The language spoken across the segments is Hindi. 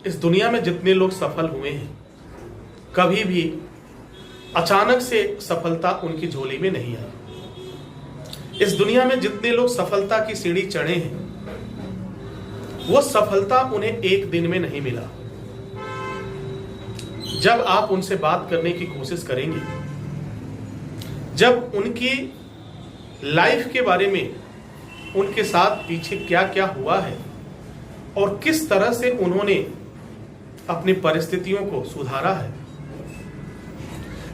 इस दुनिया में जितने लोग सफल हुए हैं, कभी भी अचानक से सफलता उनकी झोली में नहीं आई। इस दुनिया में जितने लोग सफलता की सीढ़ी चढ़े हैं, वो सफलता उन्हें एक दिन में नहीं मिला। जब आप उनसे बात करने की कोशिश करेंगे, जब उनकी लाइफ के बारे में, उनके साथ पीछे क्या क्या हुआ है और किस तरह से उन्होंने अपनी परिस्थितियों को सुधारा है,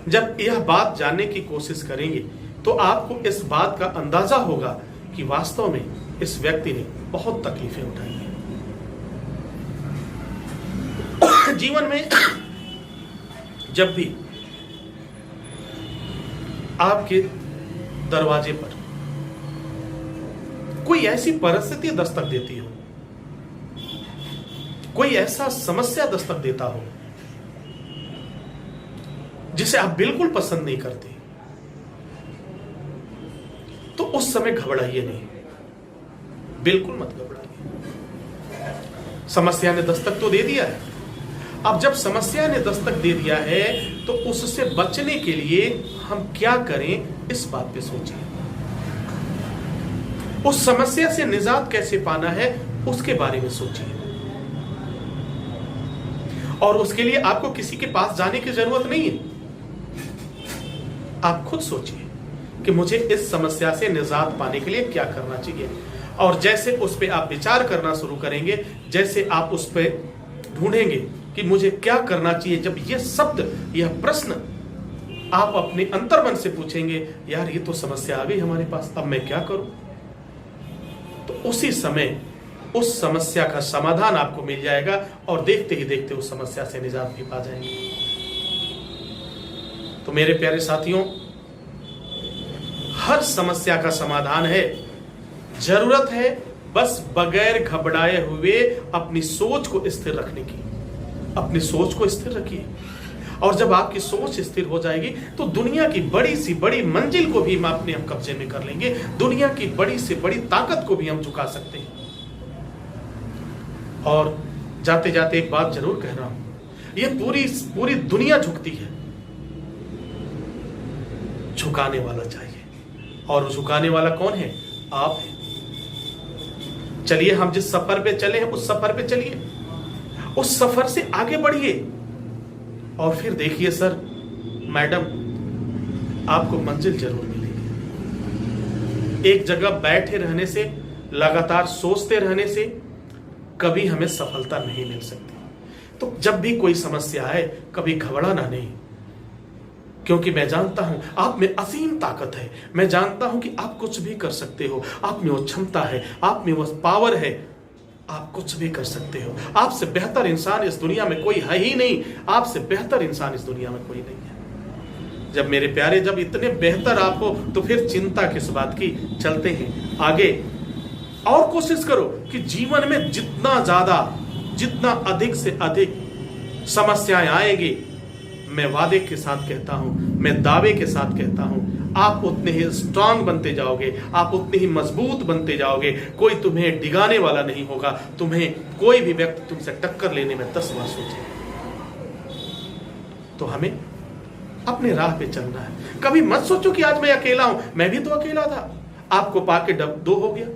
जब यह बात जानने की कोशिश करेंगे तो आपको इस बात का अंदाजा होगा कि वास्तव में इस व्यक्ति ने बहुत तकलीफें उठाई हैं। जीवन में जब भी आपके दरवाजे पर कोई ऐसी परिस्थिति दस्तक देती हो, कोई ऐसा समस्या दस्तक देता हो जिसे आप बिल्कुल पसंद नहीं करते, तो उस समय घबराइए नहीं, बिल्कुल मत घबराइए। समस्या ने दस्तक तो दे दिया है। अब जब समस्या ने दस्तक दे दिया है तो उससे बचने के लिए हम क्या करें, इस बात पे सोचिए। उस समस्या से निजात कैसे पाना है, उसके बारे में सोचिए। और उसके लिए आपको किसी के पास जाने की जरूरत नहीं है। आप खुद सोचिए कि मुझे इस समस्या से निजात पाने के लिए क्या करना चाहिए। और जैसे उस पर आप विचार करना शुरू करेंगे, जैसे आप उस पर ढूंढेंगे कि मुझे क्या करना चाहिए, जब यह शब्द, यह प्रश्न आप अपने अंतर्मन से पूछेंगे, यार ये तो समस्या आ गई हमारे पास, अब मैं क्या करूं, तो उसी समय उस समस्या का समाधान आपको मिल जाएगा और देखते ही देखते उस समस्या से निजात भी पा जाएंगे। तो मेरे प्यारे साथियों, हर समस्या का समाधान है। जरूरत है बस बगैर घबराए हुए अपनी सोच को स्थिर रखने की। अपनी सोच को स्थिर रखिए, और जब आपकी सोच स्थिर हो जाएगी तो दुनिया की बड़ी सी बड़ी मंजिल को भी हम अपने कब्जे में कर लेंगे। दुनिया की बड़ी से बड़ी ताकत को भी हम झुका सकते हैं। और जाते जाते एक बात जरूर कह रहा हूं, यह पूरी दुनिया झुकती है, झुकाने वाला चाहिए। और झुकाने वाला कौन है? आप हैं। चलिए, हम जिस सफर पे चले हैं उस सफर पे चलिए, उस सफर से आगे बढ़िए। और फिर देखिए सर, मैडम, आपको मंजिल जरूर मिलेगी। एक जगह बैठे रहने से, लगातार सोचते रहने से कभी हमें सफलता नहीं मिल सकती। तो जब भी कोई समस्या आए, कभी घबराना नहीं, क्योंकि मैं जानता हूं आप में असीम ताकत है। मैं जानता हूं कि आप कुछ भी कर सकते हो। आप में वो क्षमता है, आप में वो पावर है, आप कुछ भी कर सकते हो। आपसे बेहतर इंसान इस दुनिया में कोई है ही नहीं। आपसे बेहतर इंसान इस दुनिया में कोई नहीं है। जब मेरे प्यारे, जब इतने बेहतर आप हो तो फिर चिंता किस बात की। चलते हैं आगे और कोशिश करो कि जीवन में जितना अधिक से अधिक समस्याएं आएगी, मैं वादे के साथ कहता हूं, मैं दावे के साथ कहता हूं, आप उतने ही स्ट्रांग बनते जाओगे, आप उतने ही मजबूत बनते जाओगे। कोई तुम्हें डिगाने वाला नहीं होगा। तुम्हें कोई भी व्यक्ति तुमसे टक्कर लेने में 10 बार सोचे। तो हमें अपने राह पे चलना है। कभी मत सोचो कि आज मैं अकेला हूं, मैं भी तो अकेला था। आपको पाके दो हो गया।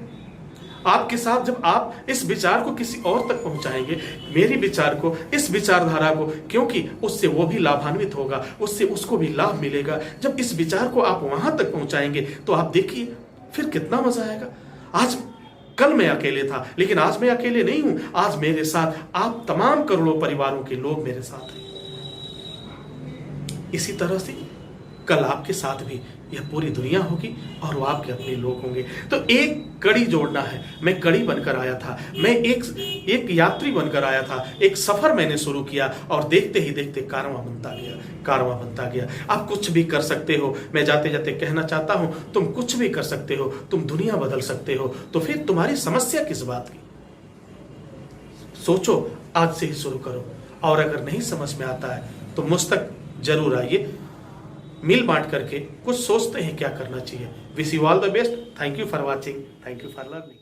आपके साथ जब आप इस विचार को किसी और तक पहुंचाएंगे, मेरी विचार को, इस विचारधारा को, क्योंकि उससे वो भी लाभान्वित होगा, उससे उसको भी लाभ मिलेगा। जब इस विचार को आप वहां तक पहुंचाएंगे तो आप देखिए फिर कितना मजा आएगा। कल मैं अकेले था, लेकिन आज मैं अकेले नहीं हूं। आज मेरे साथ आप तमाम करोड़ों परिवारों के लोग मेरे साथ हैं। इसी तरह से कल आपके साथ भी यह पूरी दुनिया होगी और वो आपके अपने लोग होंगे। तो एक कड़ी जोड़ना है। मैं कड़ी बनकर आया था, मैं एक यात्री बनकर आया था। एक सफर मैंने शुरू किया और देखते ही देखते कारवां बनता गया। आप कुछ भी कर सकते हो। मैं जाते जाते कहना चाहता हूं, तुम कुछ भी कर सकते हो, तुम दुनिया बदल सकते हो। तो फिर तुम्हारी समस्या किस बात की? सोचो, आज से ही शुरू करो। और अगर नहीं समझ में आता है तो मुझ तक जरूर आइए, मिल बांट करके कुछ सोचते हैं क्या करना चाहिए। Wish you all the best. Thank you for watching, thank you for learning.